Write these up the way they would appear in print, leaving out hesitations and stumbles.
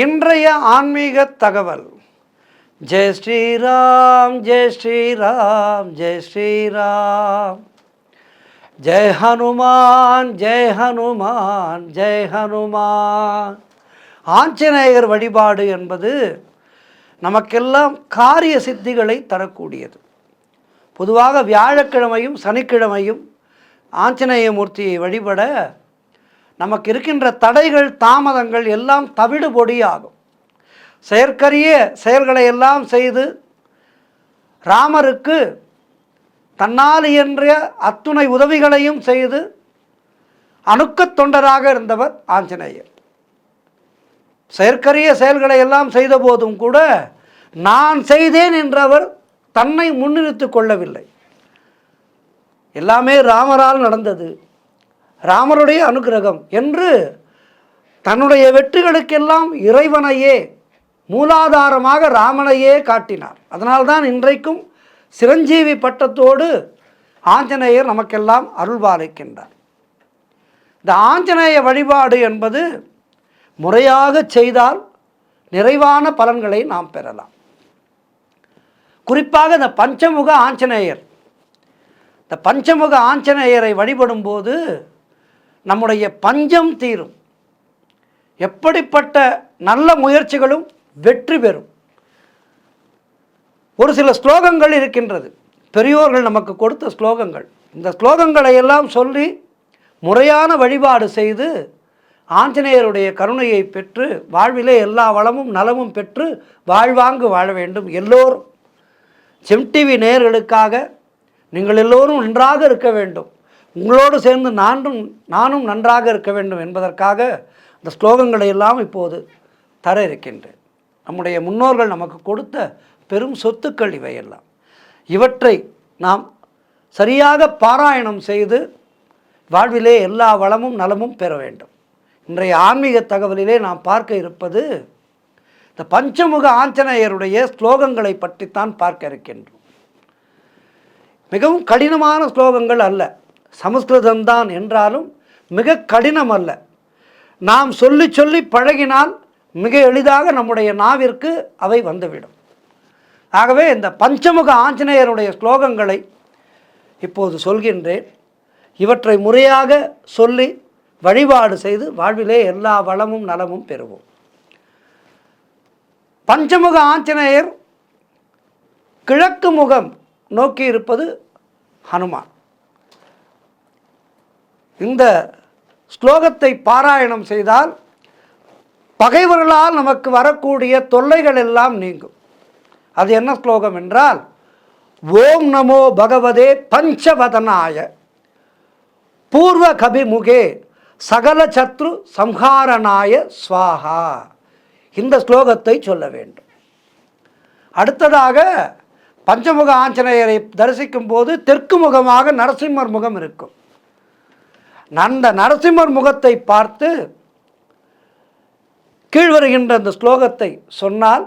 இன்றைய ஆன்மீக தகவல். ஜெய் ஸ்ரீராம், ஜெய் ஸ்ரீராம், ஜெய் ஸ்ரீராம். ஜெய் ஹனுமான், ஜெய் ஹனுமான், ஜெய் ஹனுமான். ஆஞ்சநேயர் வழிபாடு என்பது நமக்கெல்லாம் காரிய சித்திகளை தரக்கூடியது. பொதுவாக வியாழக்கிழமையும் சனிக்கிழமையும் ஆஞ்சநேய மூர்த்தியை வழிபட நமக்கு இருக்கின்ற தடைகள் தாமதங்கள் எல்லாம் தவிடு பொடியாகும். செயற்கரிய செயல்களை எல்லாம் செய்து ராமருக்கு தன்னால் இயன்ற அத்துணை உதவிகளையும் செய்து அணுக்கத் தொண்டராக இருந்தவர் ஆஞ்சநேயர். செயற்கரிய செயல்களை எல்லாம் செய்த போதும் கூட நான் செய்தேன் என்றவர் தன்னை முன்னிறுத்து கொள்ளவில்லை. எல்லாமே ராமரால் நடந்தது, ராமருடைய அனுகிரகம் என்று தன்னுடைய வெற்றிகளுக்கெல்லாம் இறைவனையே மூலாதாரமாக ராமனையே காட்டினார். அதனால்தான் இன்றைக்கும் சிரஞ்சீவி பட்டத்தோடு ஆஞ்சநேயர் நமக்கெல்லாம் அருள்பாலிக்கின்றார். இந்த ஆஞ்சநேய வழிபாடு என்பது முறையாக செய்தால் நிறைவான பலன்களை நாம் பெறலாம். குறிப்பாக இந்த பஞ்சமுக ஆஞ்சநேயர், இந்த பஞ்சமுக ஆஞ்சநேயரை வழிபடும் போது நம்முடைய பஞ்சம் தீரும். எப்படிப்பட்ட நல்ல முயற்சிகளும் வெற்றி பெறும். ஒரு சில ஸ்லோகங்கள் இருக்கின்றது, பெரியோர்கள் நமக்கு கொடுத்த ஸ்லோகங்கள். இந்த ஸ்லோகங்களை எல்லாம் சொல்லி முறையான வழிபாடு செய்து ஆஞ்சநேயருடைய கருணையை பெற்று வாழ்விலே எல்லா வளமும் நலமும் பெற்று வாழ்வாங்கு வாழ வேண்டும். எல்லோரும் ஜெம் டிவி நேயர்களுக்காக நீங்கள் எல்லோரும் நன்றாக இருக்க வேண்டும், உங்களோடு சேர்ந்து நானும் நன்றாக இருக்க வேண்டும் என்பதற்காக இந்த ஸ்லோகங்களை எல்லாம் இப்போது தர இருக்கின்றேன். நம்முடைய முன்னோர்கள் நமக்கு கொடுத்த பெரும் சொத்துக்கள் இவையெல்லாம். இவற்றை நாம் சரியாக பாராயணம் செய்து வாழ்விலே எல்லா வளமும் நலமும் பெற வேண்டும். இன்றைய ஆன்மீக தகவலிலே நாம் பார்க்க இருப்பது இந்த பஞ்சமுக ஆஞ்சநேயருடைய ஸ்லோகங்களை பற்றித்தான் பார்க்க இருக்கின்றோம். மிகவும் கடினமான ஸ்லோகங்கள் அல்ல, சமஸ்கிருதம்தான் என்றாலும் மிக கடினம் அல்ல. நாம் சொல்லி சொல்லி பழகினால் மிக எளிதாக நம்முடைய நாவிற்கு அவை வந்துவிடும். ஆகவே இந்த பஞ்சமுக ஆஞ்சநேயருடைய ஸ்லோகங்களை இப்போது சொல்கின்றேன். இவற்றை முறையாக சொல்லி வழிபாடு செய்து வாழ்விலே எல்லா வளமும் நலமும் பெறுவோம். பஞ்சமுக ஆஞ்சநேயர் கிழக்கு முகம் நோக்கி இருப்பது ஹனுமான். இந்த ஸ்லோகத்தை பாராயணம் செய்தால் பகைவர்களால் நமக்கு வரக்கூடிய தொல்லைகள் எல்லாம் நீங்கும். அது என்ன ஸ்லோகம் என்றால், ஓம் நமோ பகவதே பஞ்சவதனாய பூர்வ கபிமுகே சகல சத்ரு சம்ஹாரணாய ஸ்வாஹா. இந்த ஸ்லோகத்தை சொல்ல வேண்டும். அடுத்ததாக பஞ்சமுக ஆஞ்சநேயரை தரிசிக்கும் போது தெற்கு முகமாக நரசிம்மர் முகம் இருக்கும். அந்த நரசிம்மர் முகத்தை பார்த்து கீழ்வருகின்ற அந்த ஸ்லோகத்தை சொன்னால்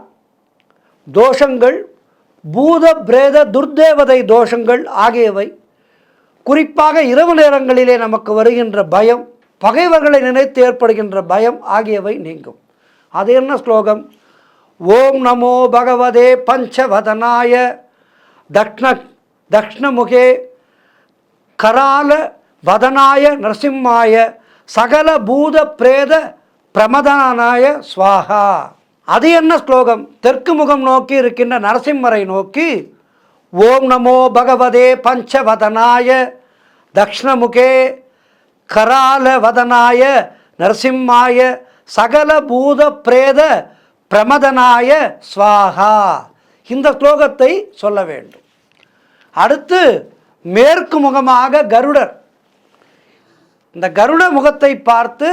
தோஷங்கள், பூத பிரேத துர்தேவதை தோஷங்கள் ஆகியவை, குறிப்பாக இரவு நேரங்களிலே நமக்கு வருகின்ற பயம், பகைவர்களை நினைத்து ஏற்படுகின்ற பயம் ஆகியவை நீங்கும். அது என்ன ஸ்லோகம்? ஓம் நமோ பகவதே பஞ்சவதனாய தக்ஷ்ணமுகே கரால வதனாய நரசிம்மாய சகல பூத பிரேத பிரமதனாய ஸ்வாஹா. அது என்ன ஸ்லோகம்? தெற்கு முகம் நோக்கி இருக்கின்ற நரசிம்மரை நோக்கி ஓம் நமோ பகவதே பஞ்சவதனாய தக்ஷ்ணமுகே கரால வதனாய நரசிம்மாய சகல பூத பிரேத பிரமதனாய ஸ்வாஹா. இந்த ஸ்லோகத்தை சொல்ல வேண்டும். அடுத்து மேற்கு முகமாக கருடர். இந்த கருட முகத்தை பார்த்து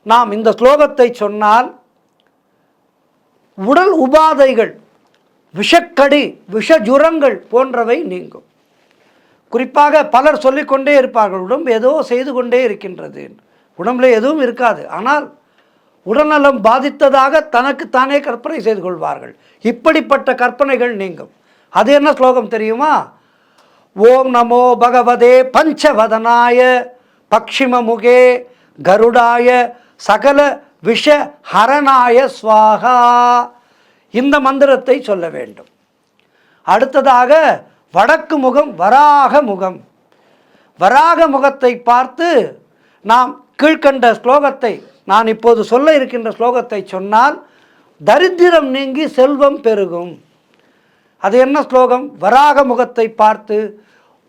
நாம் இந்த ஸ்லோகத்தை சொன்னால் உடல் உபாதைகள், விஷக்கடி, விஷஜுரங்கள் போன்றவை நீங்கும். குறிப்பாக பலர் சொல்லிக்கொண்டே இருப்பார்கள், உடம்பு ஏதோ செய்து கொண்டே இருக்கின்றது, உடம்பில் எதுவும் இருக்காது, ஆனால் உடல்நலம் பாதித்ததாக தனக்கு தானே கற்பனை செய்து கொள்வார்கள். இப்படிப்பட்ட கற்பனைகள் நீங்கும். அது என்ன ஸ்லோகம் தெரியுமா? ஓம் நமோ பகவதே பஞ்சவதனாய பக்ஷிமமுகே கருடாய சகல விஷ ஹரணாய ஸ்வாகா. இந்த மந்திரத்தை சொல்ல வேண்டும். அடுத்ததாக வடக்கு முகம் வராக முகம். வராக முகத்தை பார்த்து நாம் கீழ்கண்ட ஸ்லோகத்தை, நான் இப்போது சொல்ல இருக்கின்ற ஸ்லோகத்தை சொன்னால் தரித்திரம் நீங்கி செல்வம் பெருகும். அது என்ன ஸ்லோகம்? வராக முகத்தை பார்த்து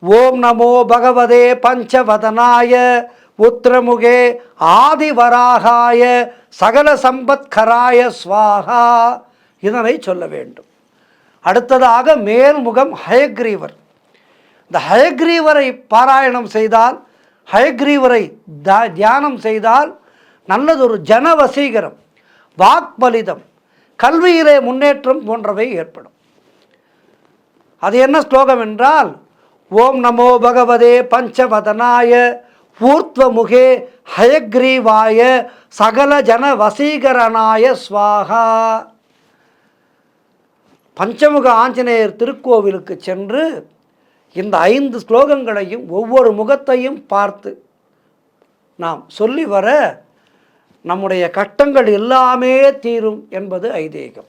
ஓம் நமோ பகவதே பஞ்சவதனாய உத்திரமுகே ஆதிவராகாய சகல சம்பத்கராய ஸ்வாகா. இதனை சொல்ல வேண்டும். அடுத்ததாக மேல்முகம் ஹயக்ரீவர். இந்த ஹயக்ரீவரை பாராயணம் செய்தால், ஹயக்ரீவரை தியானம் செய்தால் நல்லதொரு ஜனவசீகரம், வாக்பலிதம், கல்வியிலே முன்னேற்றம் போன்றவை ஏற்படும். அது என்ன ஸ்லோகம் என்றால் ஓம் நமோ பகவதே பஞ்சவதனாய ஊர்த்வமுகே ஹயக்ரீவாய சகல ஜன வசீகரனாய ஸ்வாகா. பஞ்சமுக ஆஞ்சநேயர் திருக்கோவிலுக்கு சென்று இந்த 5 ஸ்லோகங்களையும் ஒவ்வொரு முகத்தையும் பார்த்து நாம் சொல்லி வர நம்முடைய கஷ்டங்கள் எல்லாமே தீரும் என்பது ஐதீகம்.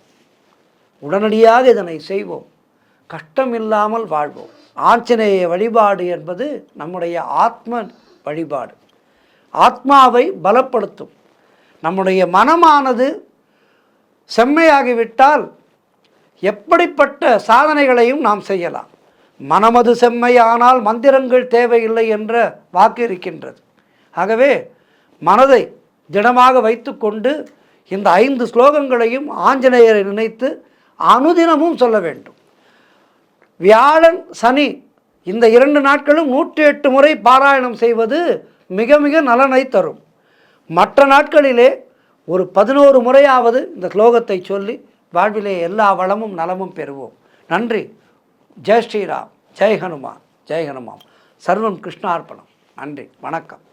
உடனடியாக இதனை செய்வோம். கஷ்டம் இல்லாமல் வாழ்வோம். ஆஞ்சநேய வழிபாடு என்பது நம்முடைய ஆத்ம வழிபாடு. ஆத்மாவை பலப்படுத்தும். நம்முடைய மனமானது செம்மையாகிவிட்டால் எப்படிப்பட்ட சாதனைகளையும் நாம் செய்யலாம். மனமது செம்மையானால் மந்திரங்கள் தேவையில்லை என்ற வாக்கு இருக்கின்றது. ஆகவே மனதை திடமாக வைத்துக்கொண்டு இந்த 5 ஸ்லோகங்களையும் ஆஞ்சநேயரை நினைத்து அனுதினமும் சொல்ல வேண்டும். வியாழன் சனி இந்த 2 நாட்களும் 108 முறை பாராயணம் செய்வது மிக மிக நலனை தரும். மற்ற நாட்களிலே ஒரு 11 முறையாவது இந்த ஸ்லோகத்தை சொல்லி வாழ்விலே எல்லா வளமும் நலமும் பெறுவோம். நன்றி. ஜெய் ஸ்ரீராம். ஜெய் ஹனுமான். ஜெய் ஹனுமான். சர்வம் கிருஷ்ணார்ப்பணம். நன்றி. வணக்கம்.